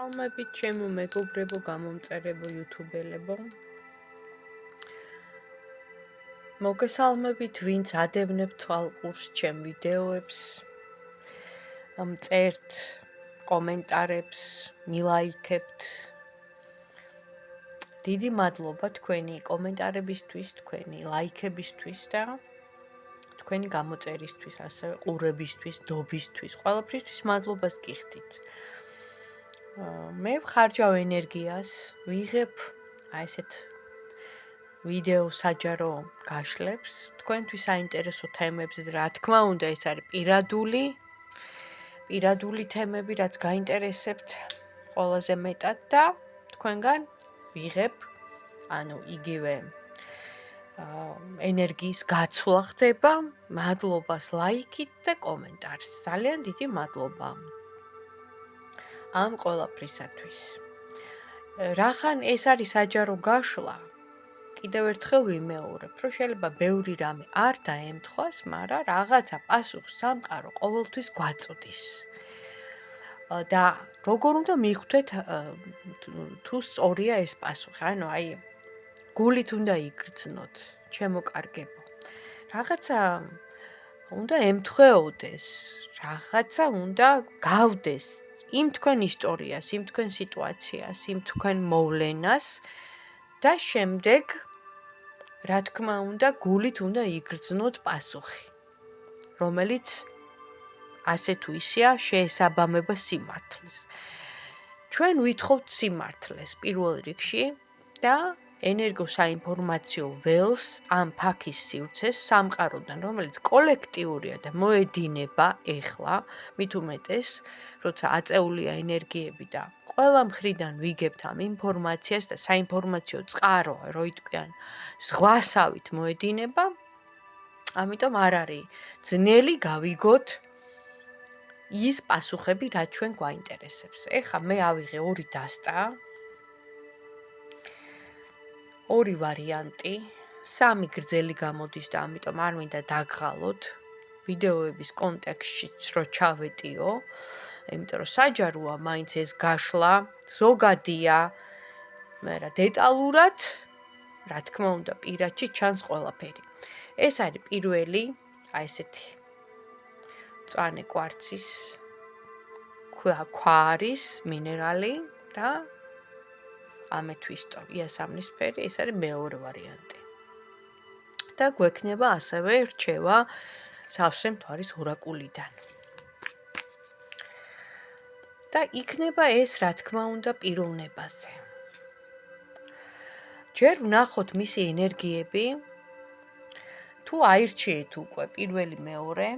მოგესალმებით ჩემო მეგობრებო, გამომწერებო, იუთუბელებო. მოგესალმებით, ვინც ადევნებთ თვალყურს ჩემ ვიდეოებს, წერთ კომენტარებს, მილაიქებთ. დიდი მადლობა თქვენი კომენტარებისთვის, თქვენი ლაიქებისთვის და თქვენი გამოწერისთვის, ასევე ყურებისთვის, დობისთვის, ყველაფრისთვის მადლობას გიხდით. მე ვხარჯავ ენერგიას, ვიღებ ესეთ ვიდეო საჯარო გაშლებს, თქვენთვის საინტერესო თემებზე და რა თქმა უნდა ეს არის პირადული თემები, რაც გაინტერესებთ ყველაზე მეტად და თქვენგან ვიღებ, იგივე ენერგიის გაცვლა ხდება, მადლობას ლაიქით და კომენტარს. ძალიან დიდი მადლობა ამ ყველაფრისათვის. რახან ეს არის საჯარო გაშლა, კიდევ ერთხელ ვიმეორებ, რომ შეიძლება ბევრი რამე არ დაემთხვას, მაგრამ რაღაცა პასუხს სამყარო ყოველთვის გვაწვდის. და როგორ უნდა მიხვდეთ თუ სწორია ეს პასუხი, გულით უნდა იგრძნოთ, ჩემო კარგებო. რაღაცა უნდა ემთხვეოდეს, რაღაცა უნდა გავდეს იმ თქვენ ისტორიას, იმ თქვენ სიტუაციას, იმ თქვენ მოვლენას და შემდეგ რა თქმა უნდა, გულით უნდა იგრძნოთ პასუხი, რომელიც ასე თუ ისეა შეესაბამება სიმართლეს. ჩვენ ვითხოვთ სიმართლეს პირველ რიგში და ენერგოსაინფორმაციო ველს ამ ფაქის სივრცეს სამყაროდან, რომელიც კოლექტიურია და მოედინება ეხლა, მით უმეტეს, როცა აწეულია ენერგიები და ყველა მხრიდან ვიგებთ ამ ინფორმაციას და საინფორმაციო წყარო, რო იტყვიან, ზღვასავით მოედინება, ამიტომ არ არის ძნელი გავიგოთ ის პასუხები, რაც ჩვენ გვაინტერესებს. ეხლა მე ავიღე ორი დასტა, ორი ვარიანტი, სამი გრძელი გამოდის და ამიტომ არ მინდა დაგღალოთ ვიდეოების კონტექსტშიც რო ჩავეტიო, იმიტომ რომ საჯაროა მაინც ეს გაშლა, ზოგადია, მაგრამ დეტალურად, რა თქმა უნდა, პირადში ჩანს ყველაფერი. ეს არის პირველი, ესეთი მწვანე კვარცის ქვა არის მინერალი და ამეთვისტო იასამნისფერი, ეს არის მეორე ვარიანტი. და გვექნება ასევე რჩევა სავსე მთვარის ორაკულიდან. და იქნება ეს, რა თქმა უნდა, პიროვნებაზე. ჯერ ვნახოთ მისი ენერგიები, თუ აირჩიეთ უკვე პირველი მეორე,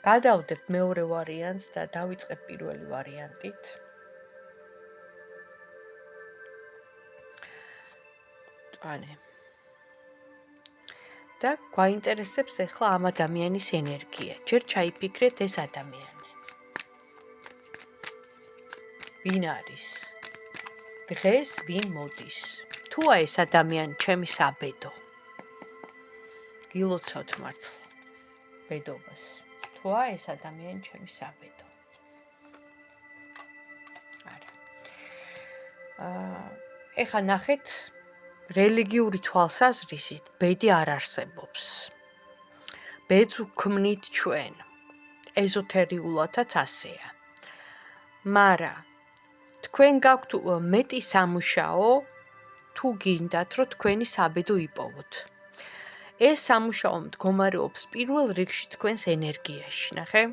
გადავდებ მეორე ვარიანტს და დავიწყებ პირველი ვარიანტით. და გვაინტერესებს ახლა ამ ადამიანის ენერგია. ჯერ ჩაიფიქრეთ ეს ადამიანი. ვინ არის? დღეს ვინ მოდის? თუა ეს ადამიანი ჩემი საბედო? გილოცავთ მართლა ბედობას. თუა ეს ადამიანი ჩემი საბედო? არა. ეხლა ნახეთ რელიგიური თვალსაზრისით ბედი არ არსებობს. ბედს ვქმნით ჩვენ. ეზოთერიულადაც ასეა. მაგრამ თქვენ გაქვთ მეტი სამუშაო თუ გინდათ, რომ თქვენი საბედო იპოვოთ. ეს სამუშაო მდგომარეობს პირველ რიგში თქვენს ენერგიაში, ნახე?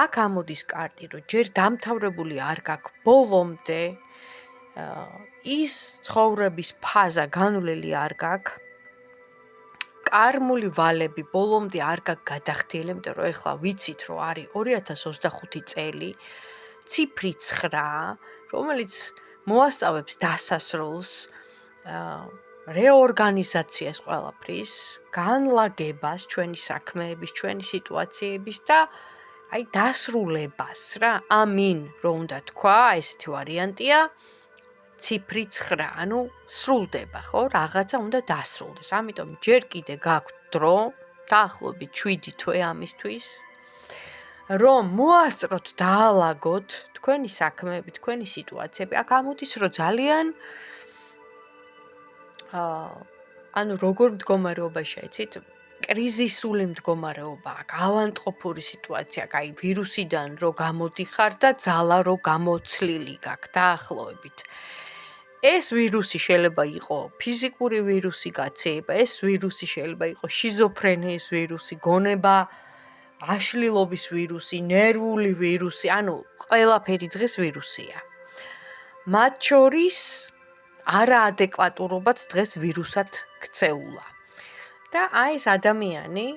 აქ ამოდის კარტი, რომ ჯერ დამთავრებული არ გაქვს ბოლომდე ის ცხოვრების ფაზა განვლილი არ გაქვს, კარმული ვალები ბოლომდე არ გაქვს გადახდილი, იმიტომ რომ ეხლა ვიცით, რომ არის 2025 წელი, ციფრი 9, რომელიც მოასწავებს დასასრულს, რეორგანიზაციას ყველაფრის, განლაგებას ჩვენი საქმეების, ჩვენი სიტუაციების და დასრულებას რა, ამინ რო უნდა თქვა, ესეთი ვარიანტია, ციფრი 9, სრულდება, ხო? რაღაცა უნდა დასრულდეს. ამიტომ ჯერ კიდე გაქვთ დრო, დაახლოებით 7 თვე ამისთვის, რომ მოასწროთ დაალაგოთ თქვენი საქმეები, თქვენი სიტუაციები. აქ ამოდის, რომ ძალიან ანუ როგორ მდგომარეობაში აიცით, კრიზისული მდგომარეობა, ავანტყოფური სიტუაცია, აი ვირუსიდან რო გამოდიხარ და ძალა რო გამოცლილი გაქვს დაახლოებით. ეს ვირუსი შეიძლება იყოს ფიზიკური ვირუსი გაცეება, ეს ვირუსი შეიძლება იყოს შიზოფრენიის ვირუსი, გონება აშლილობის ვირუსი, ნერვული ვირუსი, ანუ ყველაფერი დღეს ვირუსია. მათ შორის არაადეკვატურობაც დღეს ვირუსად ქცეულა. და აი ეს ადამიანი,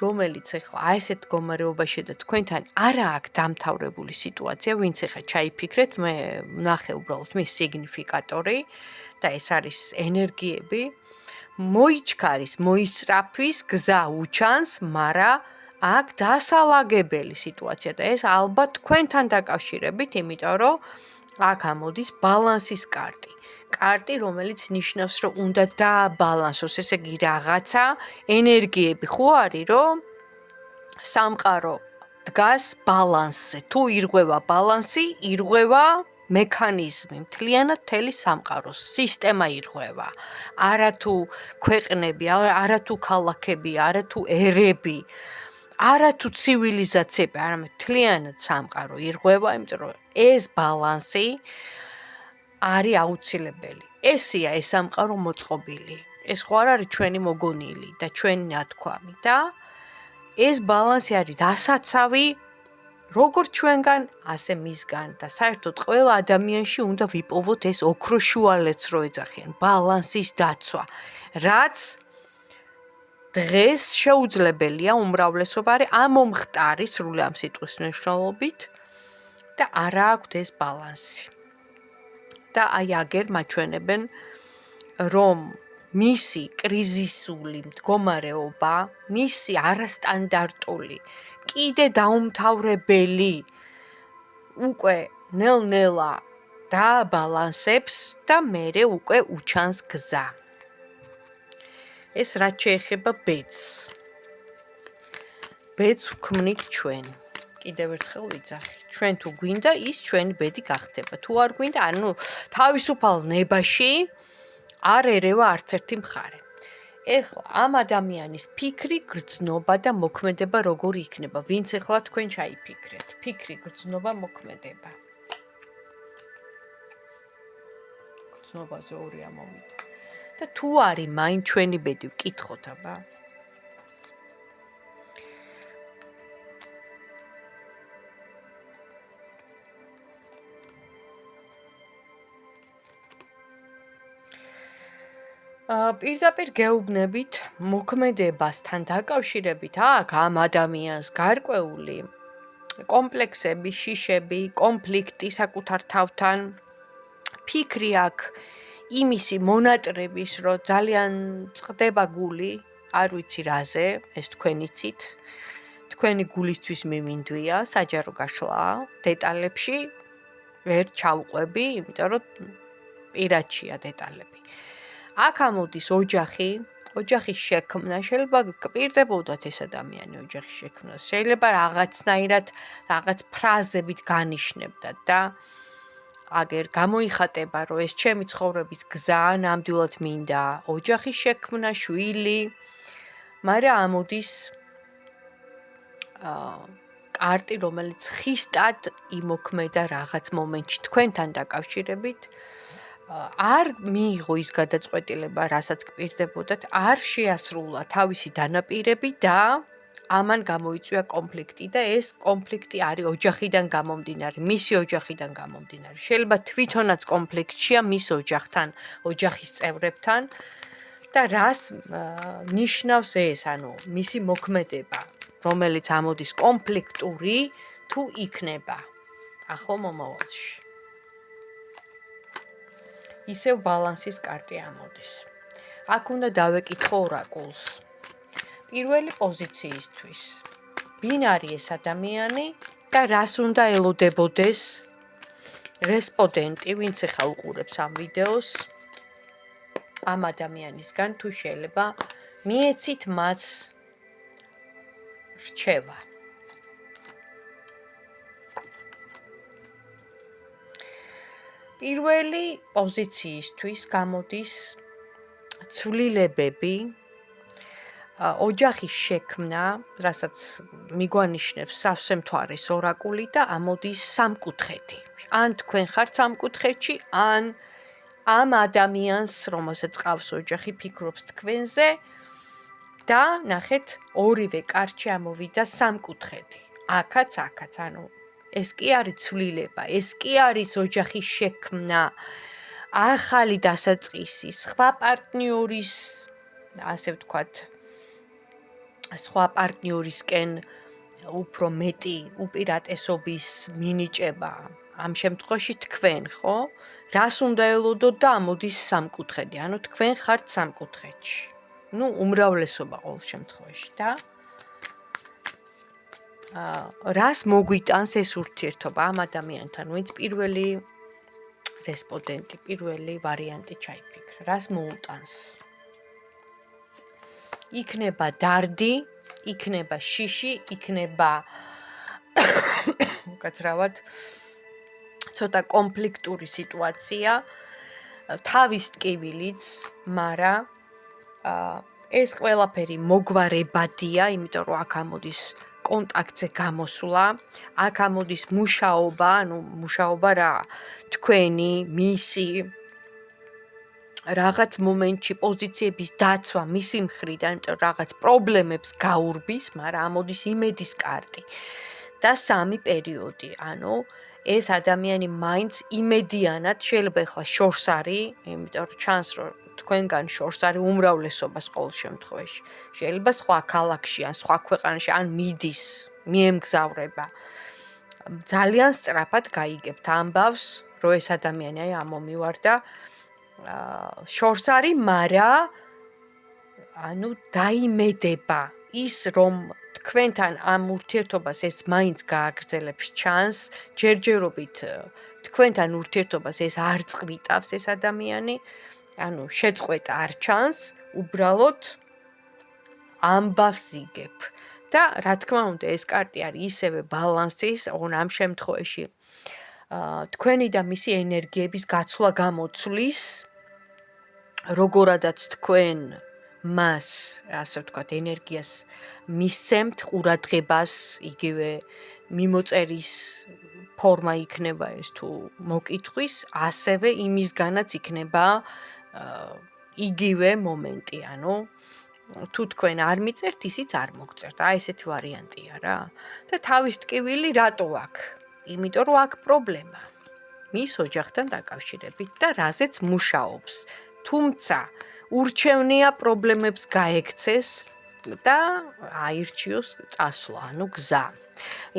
რომელიც ეხლა აი ესეთ მდგომარეობაში და თქვენთან არა აქვს დამთავრებული სიტუაცია, ვინც ეხლა ჩაიფიქრეთ, მე ვნახე უბრალოდ მის სიგნიფიკატორი და ეს არის ენერგიები, მოიჩქარის, მოისწრაფვის გზა უჩანს, მაგრამ აქ დასალაგებელი სიტუაცია და ეს ალბათ თქვენთან დაკავშირებით, იმიტომ რომ აქ ამოდის ბალანსის კარტი. კარტი, რომელიც ნიშნავს, რომ უნდა დააბალანსოს, ესე იგი რაღაცა ენერგიები ხო არის, რომ სამყარო დგას ბალანსზე. თუ ირღვევა ბალანსი, ირღვევა მექანიზმი, მთლიანად მთელი სამყაროს სისტემა ირღვევა. არათუ ქვეყნები, არათუ ქალაქები, არათუ ერები, არათუ ცივილიზაციები, არამედ მთლიანად სამყარო ირღვევა, იმიტომ რომ ეს ბალანსი არის აუცილებელი. ესია ეს სამყარო მოწყობილი. ეს ხო არ არის ჩვენი მოგონილი და ჩვენი ნათქვამი და ეს ბალანსი არის დასაცავი როგორც ჩვენგან, ასე მისგან და საერთოდ ყველა ადამიანში უნდა ვიპოვოთ ეს ოქროს შუალედს რო ეძახიან, ბალანსის დაცვა, რაც დღეს შეუძლებელია უმრავლესობა არის ამომხტარი სრული ამ სიტყვის მნიშვნელობით და არა აქვთ ეს ბალანსი. და აი აგერ მაჩვენებენ, რომ მისი კრიზისული მდგომარეობა, მისი არასტანდარტული, კიდე დაუმთავრებელი უკვე ნელ-ნელა დააბალანსებს და მერე უკვე უჩანს გზა. ეს რაც შეეხება ბედს. ბედს ვქმნით ჩვენ. კიდევ ერთხელ ვიძახი. ჩვენ თუ გვინდა, ის ჩვენი ბედი გახდება. თუ არ გვინდა, ანუ თავისუფალ ნებაში არ ერევა არც ერთი მხარე. ეხლა ამ ადამიანის ფიქრი, გრძნობა და მოქმედება როგორი იქნება, ვინც ეხლა თქვენ ჩაიფიქრეთ. ფიქრი, გრძნობა, მოქმედება. გრძნობაზე ორი ამოვიდა. და თუ არის მაინც ჩვენი ბედი, ვკითხოთ აბა. პირდაპირ გეუბნებით მოქმედებასთან დაკავშირებით აქ ამ ადამიანს გარკვეული კომპლექსები, შიშები, კონფლიქტი საკუთარ თავთან, ფიქრი აქ იმისი მონატრების, რომ ძალიან წყდება გული, არ ვიცი რაზე, ეს თქვენ იცით, თქვენი გულისთვის მიმინდვია, საჯარო გაშლა დეტალებში ვერ ჩავყვები, იმიტომ რომ პირადშია დეტალები. აქ ამოდის ოჯახის შექმნა, შეიძლება გპირდებოდათ ეს ადამიანი ოჯახის შექმნას, შეიძლება რაღაცნაირად რაღაც ფრაზებით განიშნებდათ და აგერ გამოიხატება, რომ ეს ჩემი ცხოვრების გზა, ნამდვილად მინდა ოჯახის შექმნა, შვილი, მაგრამ ამოდის კარტი, რომელიც ხისტად იმოქმედა რაღაც მომენტში თქვენთან დაკავშირებით, არ მიიღო ის გადაწყვეტილება, რასაც გპირდებოდათ, არ შეასრულა თავისი დანაპირები და ამან გამოიწვია კონფლიქტი და ეს კონფლიქტი არის ოჯახიდან გამომდინარე, მისი ოჯახიდან გამომდინარე. შეიძლება თვითონაც კონფლიქტშია მის ოჯახთან, ოჯახის წევრებთან და რას ნიშნავს ეს, ანუ მისი მოქმედება, რომელიც ამოდის კონფლიქტური თუ იქნება ახლო მომავალში. ისევ ბალანსის კარტი ამოდის. აქ უნდა დავეკითხო ორაკულს. პირველი პოზიციისთვის. ვინ არის ეს ადამიანი და რას უნდა ელოდებოდეს რესპონდენტი, ვინც ახლა უყურებს ამ ვიდეოს, ამ ადამიანისგან თუ შეიძლება მიეცით მას რჩევა. პირველი პოზიციისთვის გამოდის ცვლილებები, ოჯახის შექმნა, რასაც მიგვანიშნებს სავსე მთვარის ორაკული და ამოდის სამკუთხედი. ან თქვენ ხართ სამკუთხედში, ან ამ ადამიანს, რომელსაც ყავს ოჯახი, ფიქრობს თქვენზე და ნახეთ, ორივე კარტში ამოვიდა სამკუთხედი. აქაც, ანუ ეს კი არის ცვლილება, ეს კი არის ოჯახის შექმნა, ახალი დასაწყისი, სხვა პარტნიორის, ასე ვთქვათ, სხვა პარტნიორისკენ უფრო მეტი უპირატესობის მინიჭება. ამ შემთხვევაში თქვენ, ხო? რას უნდა ელოდოთ და ამოდის სამკუთხედი, ანუ თქვენ ხართ სამკუთხედში. უმრავლესობა ყოველ შემთხვევაში და რას მოგვიტანს ეს ურთიერთობა ამ ადამიანთან, ვინც პირველი რესპონდენტი, პირველი ვარიანტი ჩაიფიქრა. რას მოუტანს? იქნება დარდი, იქნება შიში, იქნება უკაცრავად ცოტა კონფლიქტური სიტუაცია, თავის ტკივილიც, მაგრამ ეს ყველაფერი მოგვარებადია, იმიტომ რომ აქ ამოდის კონტაქტზე გამოსვლა, აქ ამოდის მუშაობა, მუშაობა რა, თქვენი, მისი რაღაც მომენტში პოზიციების დაცვა მისი მხრიდან, იმიტომ რაღაც პრობლემებს გაურბის, მაგრამ ამოდის იმედის კარტი. და სამი პერიოდი, ეს ადამიანი მაინც იმედიანად შეიძლება ახლა შორს არის, იმიტომ რომ ჩანს რომ თქვენგან შორს არის უმრავლესობას ყოველ შემთხვევაში. შეიძლება სხვა ქალაქში ან სხვა ქვეყანაში ან მიდის, მიემგზავრება. ძალიან სწრაფად გაიგებთ ამბავს, რომ ეს ადამიანი ამომივარდა შორს არის, მაგრამ დაიმედება ის რომ თქვენთან ამ ურთიერთობას ეს მაინც გააგრძელებს ჩანს, ჯერჯერობით თქვენთან ურთიერთობას ეს არ წყვიტავს ეს ადამიანი, შეწყვეტა არ ჩანს, უბრალოდ ამბავს იგებ. და რა თქმა უნდა, ეს კარტი არის ისევე ბალანსის, ამ შემთხვევაში თქვენი და მისი ენერგიების გაცვლა გამოცვლის, როგორადაც თქვენ მას, ასე ვთქვათ, ენერგიას მისცემთ, ყურადღებას, იგივე მიმოწერის ფორმა იქნება ეს თუ მოკითხვის, ასევე იმისგანაც იქნება იგივე მომენტი, თუ თქვენ არ მიწერთ, ისიც არ მოგწერთ. ესეთი ვარიანტია რა. და თავის ტკივილი რატო აქვს? იმიტომ რომ აქვს პრობლემა მის ოჯახთან დაკავშირებით და რაზეც მუშაობს. თუმცა ურჩევნია პრობლემებს გაექცეს და აირჩიოს წასვლა, გზა.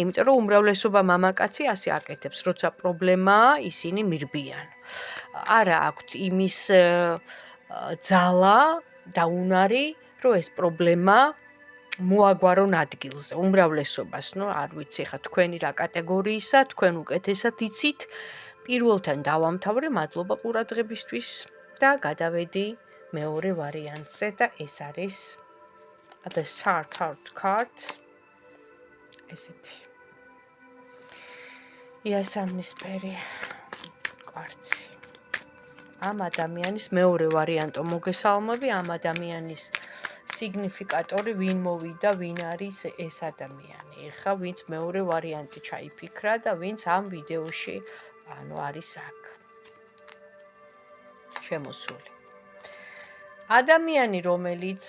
იმიტომ რომ უმრავლესობა მამაკაცი ასე აკეთებს, როცა პრობლემაა, ისინი მირბიან. არა აქვთ იმის ძალა და უნარი, რომ ეს პრობლემა მოაგვარონ ადგილზე. უმრავლესობას, არ ვიცი ხა თქვენი რა კატეგორიისა, თქვენ უკეთესად იცით. პირველთან დავამთავრე, მადლობა ყურადღებისთვის და გადავედი მეორე ვარიანტზე და ეს არის the Start card. ესეთი. იასამნისფერი კვარცი. ამ ადამიანის მეორე ვარიანტო მოგესალმები, ამ ადამიანის სიგნიფიკატორი ვინ მოვიდა, ვინ არის ეს ადამიანი. ეხა ვინც მეორე ვარიანტი ჩაიფიქრა და ვინც ამ ვიდეოში არის აქ შემოსული. ადამიანი, რომელიც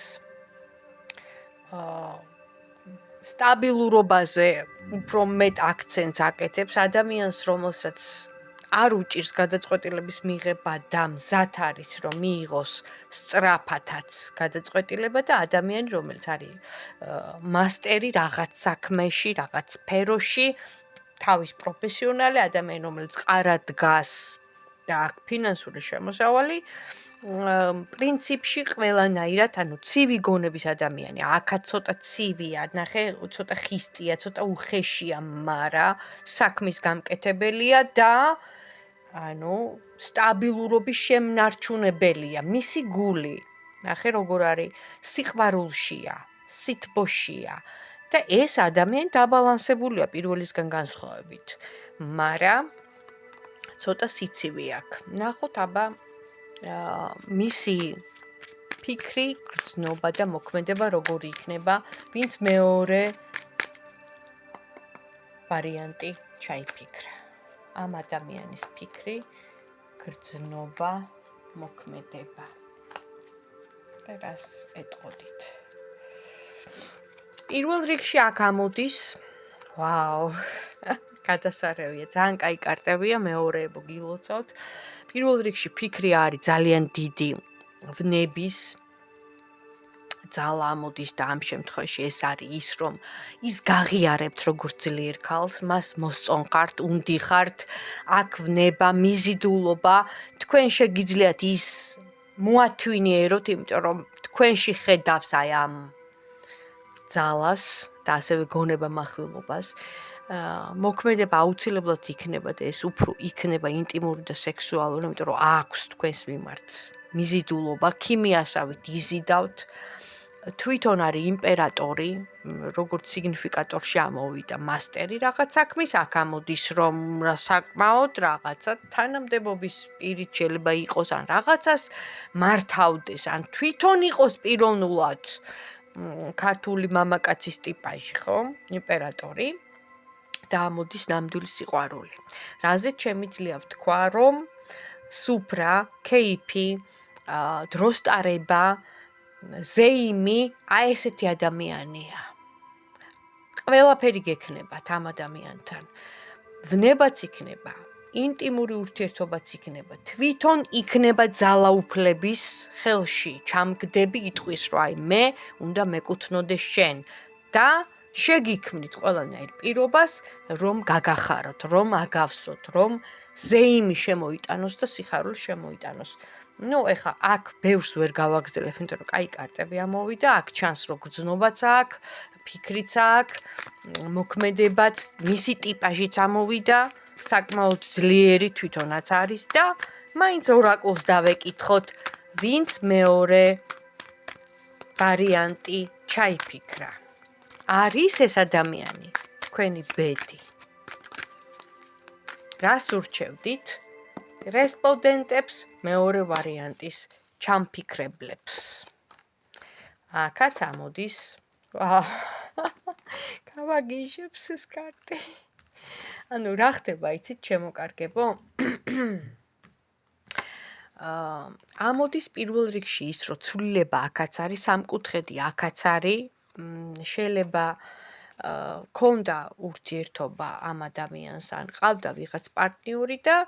სტაბილურობაზე უფრო მეტ აქცენტს აკეთებს, ადამიანს, რომელსაც არ უჭირს გადაწყვეტილების მიღება და მზად არის, რომ მიიღოს სწრაფათაც გადაწყვეტილება და ადამიანი, რომელიც არის მასტერი რაღაც საქმეში, რაღაც სფეროში, თავის პროფესიონალი ადამიანი, რომელიც ყარად დგას და აქვს ფინანსური შემოსავალი, პრინციპში ყველანაირად, ცივი გონების ადამიანი, აქაც ცოტა ცივია, ნახე, ცოტა ხისტია, ცოტა უხეშია, მაგრამ საქმის გამკეთებელია და სტაბილურობის შემნარჩუნებელია. მისი გული, ნახე როგორ არის, სიყვარულშია, სითბოშია და ეს ადამიანი დაბალანსებულია პირველისგან განსხვავებით. მაგრამ ცოტა სიცივე აქვს. ნახოთ აბა მისი ფიქრი, გრძნობა და მოქმედება როგორი იქნება, ვინც მეორე ვარიანტი ჩაიფიქრა. ამ ადამიანის ფიქრი, გრძნობა, მოქმედება. და რას ეტყოდით? პირველ რიგში აქ ამოდის, ვაუ, გადასარევია, ძალიან კაი კარტებია, მეორეებო გილოცავთ. პირველ რიგში ფიქრი არის ძალიან დიდი ვნების ძალა ამოდის და ამ შემთხვევაში ეს არის ის, რომ ის გაღიარებთ როგორც ძლიერ ქალს, მას მოსწონხართ, უნდიხართ, აქ ვნება, მიზიდულობა, თქვენ შეგიძლიათ ის მოათვინიეროთ, იმიტომ რომ თქვენში ხედავს აი ამ ძალას და ასევე გონება מחვილობას. მოქმედება აუცილებლად იქნება და ეს უფრო იქნება ინტიმური და სექსუალური, იმიტომ რომ აქვს თქვენს მიმართ მიზიდულობა, ქიმიასავით იზიდავთ. თვითონ არის იმპერატორი, როგორც სიგნიფიკატორში ამოვიდა მასტერი რაღაც საქმის, აქ ამოდის რომ საკმაოდ რაღაცა თანამდებობის პირით შეიძლება იყოს ან რაღაცას მართავდეს, ან თვითონ იყოს პიროვნულად ქართული მამაკაცის ტიპაჟი, ხო? იმპერატორი და ამოდის ნამდვილი სიყვარული. რაზეც შემიძლია ვთქვა, რომ სუფრა, კეიფი, დროსტარება, ზეიმი, აი ესეთი ადამიანია. ყველაფერი გექნებათ ამ ადამიანთან. ვნებაც იქნება, ინტიმური ურთიერთობაც იქნება, თვითონ იქნება ძალაუფლების ხელში, ჩამგდები იტყვის, რომ აი მე უნდა მეკუთვნოდე შენ და შეგიქმნით ყველანაირ პირობას, რომ გაგახაროთ, რომ აგავსოთ, რომ ზეიმი შემოიტანოს და სიხარული შემოიტანოს. ეხა აქ ბევრს ვერ გავაგრძელებ, იმიტომ რომ კაი კარტები ამოვიდა, აქ ჩანს რომ გრძნობაც აქვს, ფიქრიც აქვს, მოქმედებაც, მისი ტიპაჟიც ამოვიდა, საკმაოდ ძლიერი თვითონაც არის და მაინც ორაკულს დავეკითხოთ, ვინც მეორე ვარიანტი ჩაიფიქრა. არის ეს ადამიანი, თქვენი ბედი. რას ურჩევდით? რესპონდენტებს მეორე ვარიანტის ჩამფიქრებლებს. აქაც ამოდის. გავაგიჟებს ეს კარტი. ანუ რა ხდება, იცით, ჩემო კარგებო? ამოდის პირველ რიგში ის, რომ ცვლილება აქაც არის, სამკუთხედი აქაც არის, შეიძლება ქონდა ურთიერთობა ამ ადამიანს, ან ყავდა ვიღაც პარტნიორი და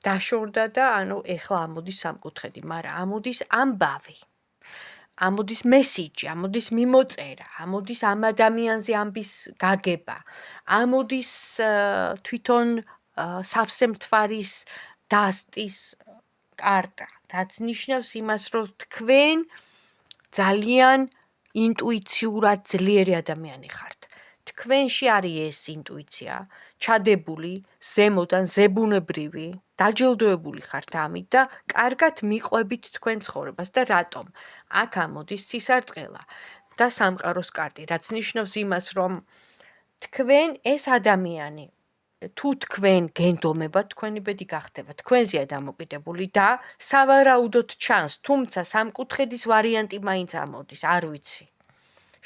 დაშორდა და ანუ ეხლა ამოდის სამკუთხედი, მაგრამ ამოდის ამბავი. ამოდის მესიჯი, ამოდის მიმოწერა, ამოდის ამ ადამიანზე ამბის გაგება, ამოდის თვითონ სავსე მთვარის დასტის კარტა, რაც ნიშნავს იმას, რომ თქვენ ძალიან ინტუიციურად ძლიერი ადამიანი ხართ. თქვენში არის ეს ინტუიცია, ჩადებული, ზემოდან ზებუნებრივი, დაჯილდოებული ხართ ამით და კარგად მიყვებით თქვენ ცხოვრებას და რატომ? აქ ამოდის ცისარტყელა და სამყაროს კარტი, რაც ნიშნავს იმას, რომ თქვენ ეს ადამიანი თუ თქვენ გენდომებათ, თქვენი ბედი გახდება, თქვენზეა დამოკიდებული და სავარაუდოდ ჩანს, თუმცა სამკუთხედის ვარიანტი მაინც ამოდის, არ ვიცი.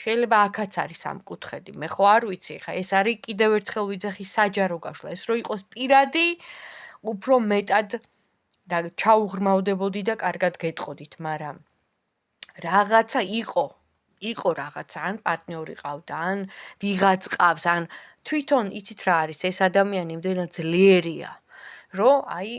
შეიძლება აქაც არის სამკუთხედი, მე ხო არ ვიცი, ხა ეს არის კიდევ ერთხელ ვიძახი საჯარო გაშლა, ეს რო იყოს პირადი, უფრო მეტად და ჩაუღრმავდებოდი და კარგად გეტყოდით, მაგრამ რაღაცა იყო რაღაცა, ან პარტნიორი ყავდა, ან ვიღაც ყავს, ან თვითონ იცით რა არის, ეს ადამიანი იმდენად ძლიერია, რომ აი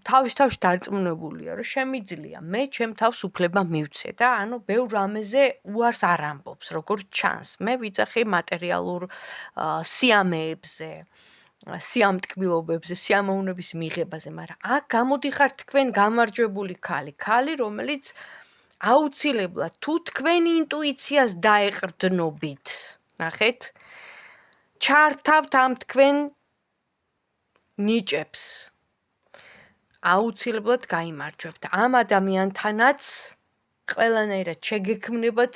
თავის დარწმუნებულია, რომ შემიძლია მე ჩემ თავს უფლება მივცე და ანუ ბევრ რამეზე უარს არ ამბობს, როგორც ჩანს. მე ვიძახი მატერიალურ სიამეებზე, სიამტკბილობებზე, სიამოვნების მიღებაზე, მაგრამ აქ გამოდიხართ თქვენ გამარჯვებული ქალი, რომელიც აუცილებლად თუ თქვენი ინტუიციას დაეყრდნობით, ნახეთ, ჩართავთ ამ თქვენ ნიჭებს. აუცილებლად გაიმარჯვებთ. ამ ადამიანთანაც ყველანაირად შეგექმნებათ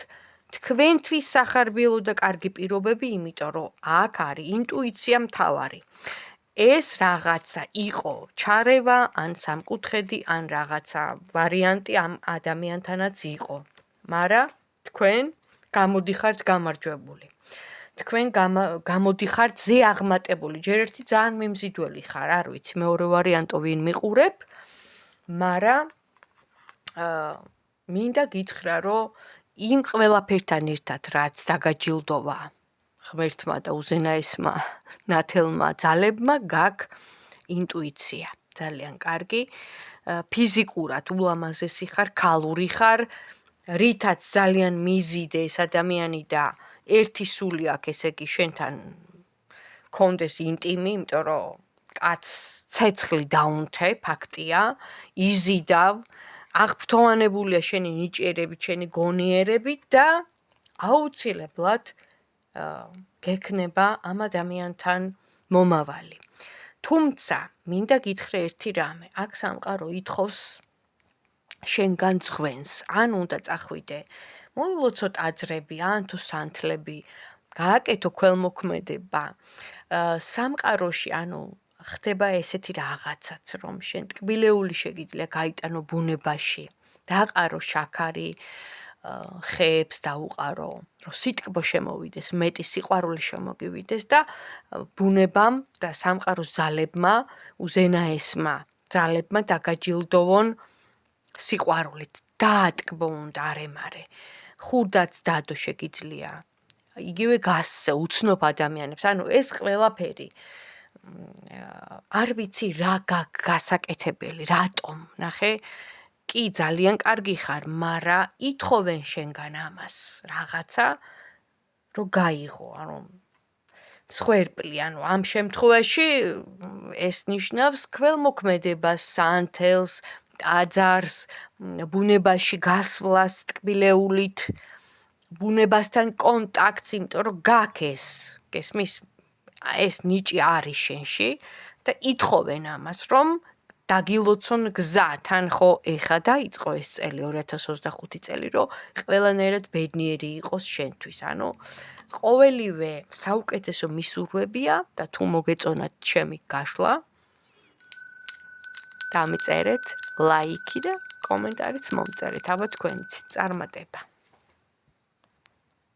თქვენთვის სახარბიელო და კარგი პირობები, იმიტომ რომ აქ არის ინტუიცია მთავარი. ეს რაღაცა იყო ჩარევა, ან სამკუთხედი, ან რაღაცა ვარიანტი ამ ადამიანთანაც იყო. მაგრამ თქვენ გამოდიხართ გამარჯვებული. თქვენ გამოდიხართ ზე აღმატებული. ჯერ ერთი ძალიან მიმზიდველი ხარ, არ ვიცი, მეორე ვარიანტო ვინ მიყურებ, მაგრამ მინდა გითხრა, რომ იმ ყველაფერთან ერთად, რაც დაგაჯილდოვა ღმერთმა და უზენაესმა ნათელმა ძალებმა, გაქვს ინტუიცია. ძალიან კარგი. ფიზიკურად ულამაზესი ხარ, ქალური ხარ, რითაც ძალიან მიზიდე ეს ადამიანი და ერთი სული აქვს, ესე იგი შენთან კონდეს ინტიმი, იმიტომ რომ კაცს ცეცხლი დაუნთე, ფაქტია, იზიდავ, აღფრთოვანებულია შენი ნიჭიერებით, შენი გონიერებით და აუცილებლად გექნება ამ ადამიანთან მომავალი. თუმცა, მინდა გითხრა ერთი რამე, აქ სამყარო ითხოვს შენგან ძღვენს, ან უნდა წახვიდე, მოილოცო ტაძრები, ან თუ სანთლები, გააკეთო ქველმოქმედება. სამყაროში, ხდება ესეთი რაღაცაც, რომ შენ ტკბილეული შეგიძლია გაიტანო ბუნებაში, დააყარო შაქარი, ხეებს დაუყარო, რომ სიტკბო შემოვიდეს, მეტი სიყვარული შემოგივიდეს და ბუნებამ და სამყაროს ძალებმა, უზენაესმა ძალებმა დაგაჯილდოვონ სიყვარულით, დაატკბო უნდა არემარე. ხურდაც დადო შეგიძლია. იგივე გასცე უცნობ ადამიანებს. ეს ყველაფერი არ ვიცი რა გასაკეთებელი, რატომ, ნახე, კი ძალიან კარგი ხარ, მაგრამ ითხოვენ შენგან ამას რაღაცა, რომ გაიღო, მსხვერპლი, ამ შემთხვევაში ეს ნიშნავს ქველმოქმედებას, სანთელს, ტაძარს, ბუნებაში გასვლას ტკბილეულით, ბუნებასთან კონტაქტს, იმიტომ რომ გაქვს გესმის, ეს ნიჭი არის შენში და ითხოვენ ამას, რომ დაგილოცონ გზა, თან ხო ეხა დაიწყო ეს წელი 2025 წელი, რომ ყველანაირად ბედნიერი იყოს შენთვის. ყოველივე საუკეთესო მისურვებია და თუ მოგეწონათ ჩემი გაშლა, დამიწერეთ ლაიქი და კომენტარიც მომწერეთ. აბა თქვენიც წარმატება.